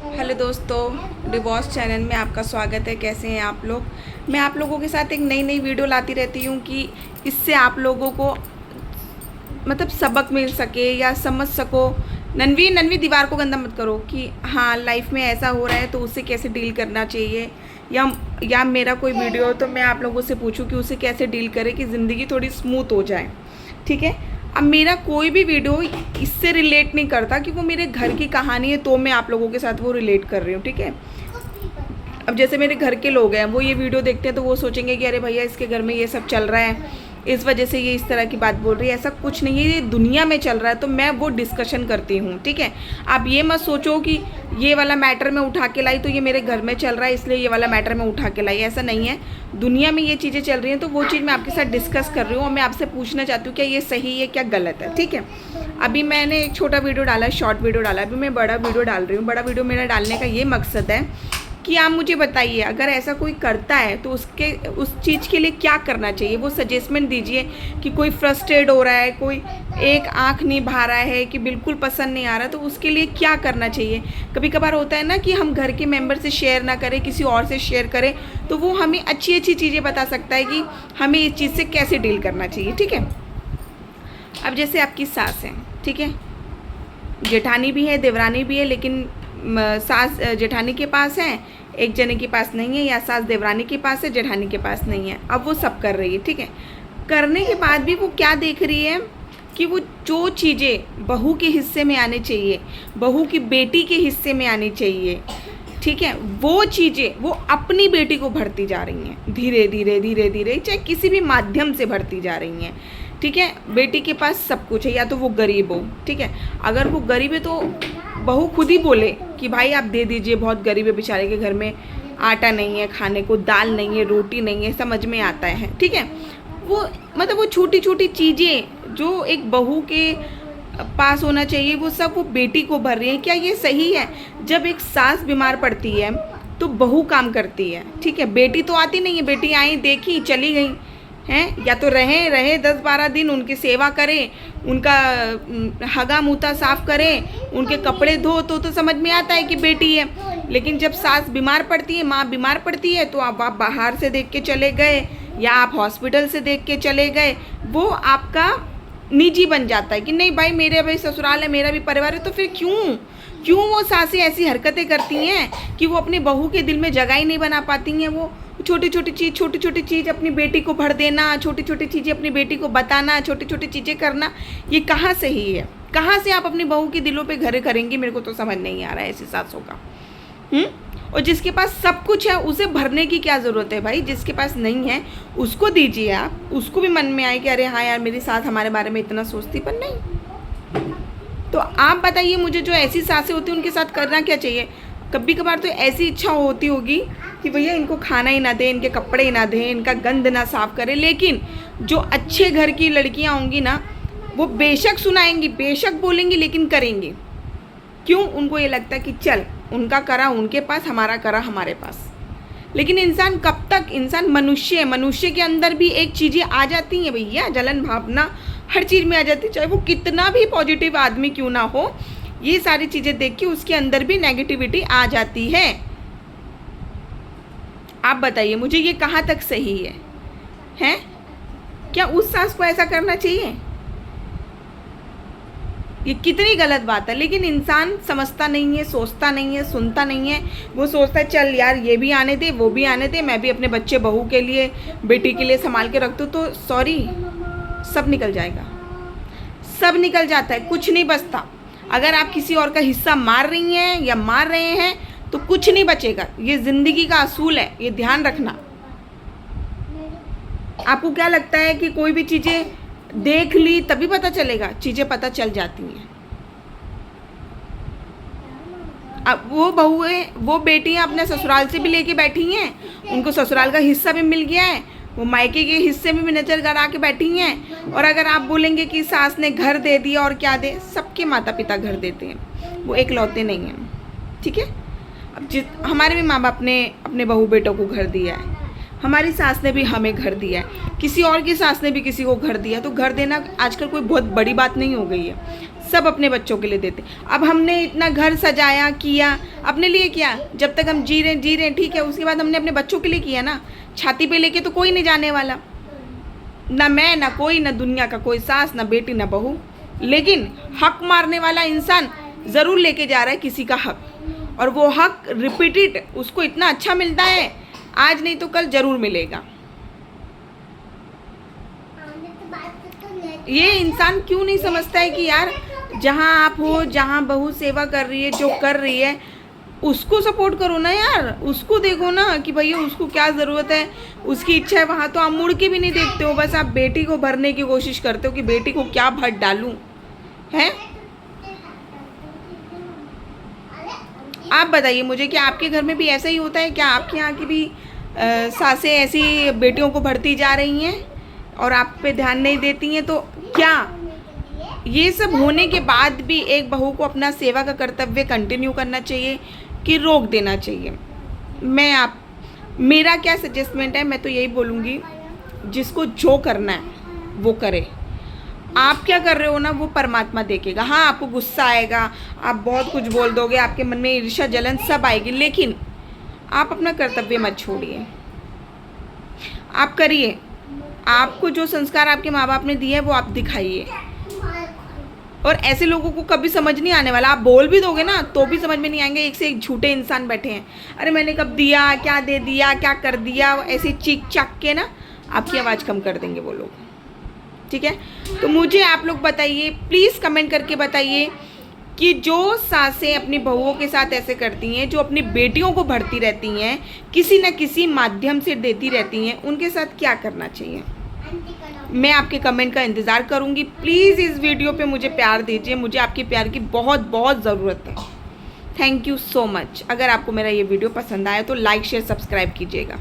Hello दोस्तों, divorce channel में आपका स्वागत है। कैसे हैं आप लोग। मैं आप लोगों के साथ एक नई वीडियो लाती रहती हूँ कि इससे आप लोगों को मतलब सबक मिल सके या समझ सको। नन्वी नन्वी दीवार को गंदा मत करो कि हाँ लाइफ में ऐसा हो रहा है तो उससे कैसे डील करना चाहिए, या मेरा कोई वीडियो हो तो मैं आप लोगों से पूछूं कि उसे कैसे डील करें कि ज़िंदगी थोड़ी स्मूथ हो जाए। ठीक है। अब मेरा कोई भी वीडियो इससे रिलेट नहीं करता कि वो मेरे घर की कहानी है तो मैं आप लोगों के साथ वो रिलेट कर रही हूँ। ठीक है। अब जैसे मेरे घर के लोग हैं वो ये वीडियो देखते हैं तो वो सोचेंगे कि अरे भैया इसके घर में ये सब चल रहा है, इस वजह से ये इस तरह की बात बोल रही है। ऐसा कुछ नहीं है, ये दुनिया में चल रहा है तो मैं वो डिस्कशन करती हूँ। ठीक है। आप ये मत सोचो कि ये वाला मैटर मैं उठा के लाई तो ये मेरे घर में चल रहा है इसलिए ये वाला मैटर मैं उठा के लाई, ऐसा नहीं है। दुनिया में ये चीज़ें चल रही हैं तो वो चीज़ मैं आपके साथ डिस्कस कर रही हूँ और मैं आपसे पूछना चाहती हूँ क्या ये सही है क्या गलत है। ठीक है। अभी मैंने एक छोटा वीडियो डाला, शॉर्ट वीडियो डाला, अभी मैं बड़ा वीडियो डाल रही हूँ। बड़ा वीडियो मेरा डालने का ये मकसद है कि आप मुझे बताइए अगर ऐसा कोई करता है तो उस चीज़ के लिए क्या करना चाहिए। वो सजेस्टमेंट दीजिए कि कोई फ्रस्ट्रेट हो रहा है, कोई एक आंख नहीं भा रहा है कि बिल्कुल पसंद नहीं आ रहा, तो उसके लिए क्या करना चाहिए। कभी कभार होता है ना कि हम घर के मेंबर से शेयर ना करें, किसी और से शेयर करें, तो वो हमें अच्छी अच्छी चीज़ें बता सकता है कि हमें इस चीज़ से कैसे डील करना चाहिए। ठीक है। अब जैसे आपकी सास है, ठीक है, जेठानी भी है देवरानी भी है, लेकिन सास जेठानी के पास है, एक जने के पास नहीं है, या सास देवरानी के पास है जेठानी के पास नहीं है। अब वो सब कर रही है। ठीक है। करने के बाद भी वो क्या देख रही है कि वो जो चीज़ें बहू के हिस्से में आनी चाहिए, बहू की बेटी के हिस्से में आनी चाहिए, ठीक है, वो चीज़ें वो अपनी बेटी को भरती जा रही हैं, धीरे धीरे धीरे धीरे, चाहे किसी भी माध्यम से भरती जा रही हैं। ठीक है। बेटी के पास सब कुछ है, या तो वो गरीब हो, ठीक है, अगर वो गरीब है तो बहू खुद ही बोले कि भाई आप दे दीजिए, बहुत गरीब है बेचारे के घर में, आटा नहीं है खाने को, दाल नहीं है, रोटी नहीं है, समझ में आता है। ठीक है। वो मतलब वो छोटी छोटी चीज़ें जो एक बहू के पास होना चाहिए वो सब वो बेटी को भर रही है। क्या ये सही है। जब एक सास बीमार पड़ती है तो बहू काम करती है। ठीक है। बेटी तो आती नहीं है, बेटी आई देखी चली गई हैं, या तो रहे 10-12 दिन, उनकी सेवा करें, उनका हगा मूता साफ करें, उनके कपड़े धो, तो समझ में आता है कि बेटी है। लेकिन जब सास बीमार पड़ती है, माँ बीमार पड़ती है, तो आप बाहर से देख के चले गए या आप हॉस्पिटल से देख के चले गए, वो आपका निजी बन जाता है कि नहीं भाई मेरे भी ससुराल है, मेरा भी परिवार है। तो फिर क्यों वो सासें ऐसी हरकतें करती हैं कि वो अपनी बहू के दिल में जगह ही नहीं बना पाती हैं। वो छोटी छोटी चीज़ अपनी बेटी को भर देना, छोटी छोटी चीज़ें अपनी बेटी को बताना, छोटी छोटी चीज़ें करना, ये कहाँ सही है। कहाँ से आप अपनी बहू के दिलों पे घर करेंगी, मेरे को तो समझ नहीं आ रहा है ऐसी सासों का। और जिसके पास सब कुछ है उसे भरने की क्या ज़रूरत है भाई। जिसके पास नहीं है उसको दीजिए आप, उसको भी मन में आए कि अरे हाँ यार मेरी सास हमारे बारे में इतना सोचती, पर नहीं। तो आप बताइए मुझे, जो ऐसी सासें होती हैं उनके साथ करना क्या चाहिए। कभी कभार तो ऐसी इच्छा होती होगी कि भैया इनको खाना ही ना दें, इनके कपड़े ही ना दें, इनका गंद ना साफ करें, लेकिन जो अच्छे घर की लड़कियां होंगी ना वो बेशक सुनाएंगी, बेशक बोलेंगी, लेकिन करेंगी। क्यों। उनको ये लगता है कि चल उनका करा उनके पास, हमारा करा हमारे पास। लेकिन इंसान कब तक, इंसान मनुष्य के अंदर भी एक चीज़ें आ जाती हैं भैया, जलन भावना हर चीज़ में आ जाती है, चाहे वो कितना भी पॉजिटिव आदमी क्यों ना हो, ये सारी चीज़ें देख के उसके अंदर भी नेगेटिविटी आ जाती है। आप बताइए मुझे ये कहाँ तक सही है, हैं? क्या उस सास को ऐसा करना चाहिए। ये कितनी गलत बात है। लेकिन इंसान समझता नहीं है, सोचता नहीं है, सुनता नहीं है। वो सोचता है चल यार ये भी आने दे, वो भी आने दे, मैं भी अपने बच्चे बहू के लिए बेटी के लिए संभाल के रख दूँ, तो सॉरी सब निकल जाएगा, सब निकल जाता है, कुछ नहीं बचता। अगर आप किसी और का हिस्सा मार रही हैं या मार रहे हैं तो कुछ नहीं बचेगा। ये ज़िंदगी का असूल है, ये ध्यान रखना। आपको क्या लगता है कि कोई भी चीज़ें देख ली तभी पता चलेगा, चीज़ें पता चल जाती हैं। अब वो बहुएं, वो बेटियां अपने ससुराल से भी लेके बैठी हैं, उनको ससुराल का हिस्सा भी मिल गया है, वो मायके के हिस्से में भी नज़र गड़ा के बैठी हैं। और अगर आप बोलेंगे कि सास ने घर दे दिया, और क्या दे, सबके माता पिता घर देते हैं, वो एकलौते नहीं हैं। ठीक है। अब हमारे भी माँ बाप ने अपने बहू बेटों को घर दिया है, हमारी सास ने भी हमें घर दिया है, किसी और की सास ने भी किसी को घर दिया। तो घर देना आजकल कोई बहुत बड़ी बात नहीं हो गई है। सब अपने बच्चों के लिए देते। अब हमने इतना घर सजाया किया, अपने लिए किया, जब तक हम जी रहे ठीक है, उसके बाद हमने अपने बच्चों के लिए किया ना। छाती पे लेके तो कोई नहीं जाने वाला, ना मैं, ना कोई, ना दुनिया का कोई सास, ना बेटी, ना बहू। लेकिन हक मारने वाला इंसान ज़रूर लेके जा रहा है किसी का हक, और वो हक रिपीटेड उसको इतना अच्छा मिलता है, आज नहीं तो कल ज़रूर मिलेगा। ये इंसान क्यों नहीं समझता है कि यार जहाँ आप हो, जहाँ बहू सेवा कर रही है, जो कर रही है, उसको सपोर्ट करो ना यार, उसको देखो ना कि भैया उसको क्या ज़रूरत है, उसकी इच्छा है वहाँ तो आप मुड़ के भी नहीं देखते हो, बस आप बेटी को भरने की कोशिश करते हो कि बेटी को क्या भर डालूं, हैं? आप बताइए मुझे, क्या आपके घर में भी ऐसा ही होता है? क्या आपके यहाँ की भी सासें ऐसी बेटियों को भरती जा रही हैं और आप पे ध्यान नहीं देती हैं? तो क्या ये सब होने के बाद भी एक बहू को अपना सेवा का कर्तव्य कंटिन्यू करना चाहिए कि रोक देना चाहिए? मेरा क्या सजेस्टमेंट है, मैं तो यही बोलूँगी, जिसको जो करना है वो करे। आप क्या कर रहे हो ना, वो परमात्मा देखेगा। हाँ, आपको गुस्सा आएगा, आप बहुत कुछ बोल दोगे, आपके मन में ईर्ष्या जलन सब आएगी, लेकिन आप अपना कर्तव्य मत छोड़िए, आप करिए। आपको जो संस्कार आपके माँ बाप ने दिए है वो आप दिखाइए, और ऐसे लोगों को कभी समझ नहीं आने वाला। आप बोल भी दोगे ना तो भी समझ में नहीं आएंगे, एक से एक झूठे इंसान बैठे हैं। अरे मैंने कब दिया, क्या दे दिया, क्या कर दिया, ऐसे चीख चाक के ना आपकी आवाज़ कम कर देंगे वो लोग, ठीक है? तो मुझे आप लोग बताइए, प्लीज़ कमेंट करके बताइए कि जो सासें अपनी बहुओं के साथ ऐसे करती हैं, जो अपनी बेटियों को भरती रहती हैं, किसी न किसी माध्यम से देती रहती हैं, उनके साथ क्या करना चाहिए? मैं आपके कमेंट का इंतज़ार करूंगी। प्लीज़ इस वीडियो पे मुझे प्यार दीजिए, मुझे आपके प्यार की बहुत बहुत ज़रूरत है। Thank you so much. अगर आपको मेरा ये वीडियो पसंद आया तो लाइक शेयर सब्सक्राइब कीजिएगा।